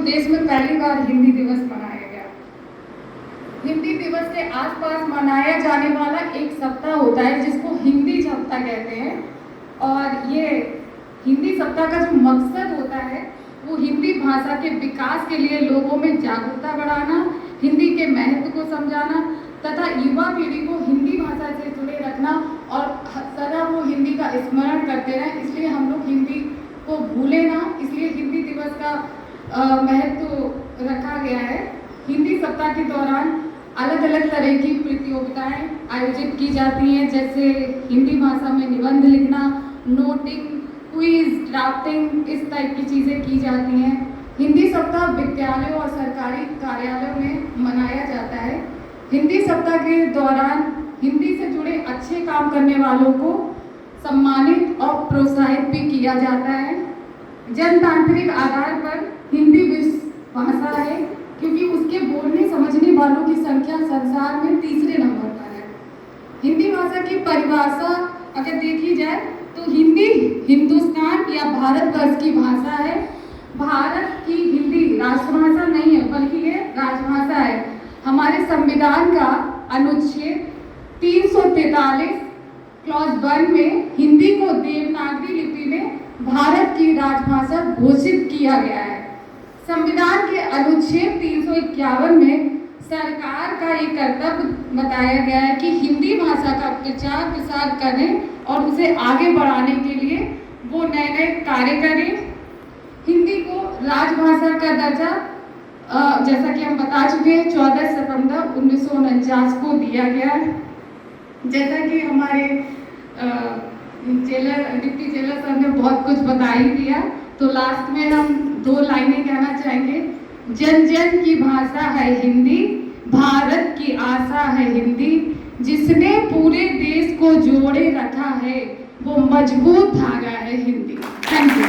देश में पहली बार हिंदी दिवस मनाया गया। हिंदी दिवस के आसपास मनाया जाने वाला एक सप्ताह होता है जिसको हिंदी सप्ताह कहते हैं। और ये हिंदी सप्ताह का जो मकसद होता है वो हिंदी भाषा के विकास के लिए लोगों में जागरूकता बढ़ाना, हिंदी के महत्व को समझाना तथा युवा पीढ़ी को हिंदी भाषा से जुड़े रखना और सदा वो हिंदी का स्मरण करते रहें। इसलिए हम लोग हिंदी को भूले ना, इसलिए हिंदी दिवस का महत्व रखा गया है। हिंदी सप्ताह के दौरान अलग अलग तरह की प्रतियोगिताएं आयोजित की जाती हैं, जैसे हिंदी भाषा में निबंध लिखना, नोटिंग, क्विज, ड्राफ्टिंग, इस टाइप की चीज़ें की जाती हैं। हिंदी सप्ताह विद्यालयों और सरकारी कार्यालयों में मनाया जाता है। हिंदी सप्ताह के दौरान हिंदी से जुड़े अच्छे काम करने वालों को सम्मानित और प्रोत्साहित भी किया जाता है। जनतांत्रिक आधार पर हिंदी विश्व भाषा है क्योंकि उसके बोलने समझने वालों की संख्या संसार में तीसरे नंबर पर है। हिंदी भाषा की परिभाषा अगर देखी जाए तो हिंदी हिंदुस्तान या भारतवर्ष की भाषा है। भारत की हिंदी राष्ट्रभाषा नहीं है बल्कि ये राजभाषा है। हमारे संविधान का अनुच्छेद 343 क्लॉज 1 में हिंदी को देवनागरी लिपि में भारत की राजभाषा घोषित किया गया है। संविधान के अनुच्छेद 351 में सरकार का ये कर्तव्य बताया गया है कि हिंदी भाषा का प्रचार प्रसार करें और उसे आगे बढ़ाने के लिए वो नए नए कार्य करें। हिंदी को राजभाषा का दर्जा जैसा कि हम बता चुके हैं 14 सितंबर 1949 को दिया गया है। जैसा कि हमारे डिप्टी जेलर सर ने बहुत कुछ बता ही दिया, तो लास्ट में हम 2 लाइनें कहना चाहेंगे। जन जन की भाषा है हिंदी, भारत की आशा है हिंदी, जिसने पूरे देश को जोड़े रखा है वो मजबूत धागा है हिंदी। Thank you.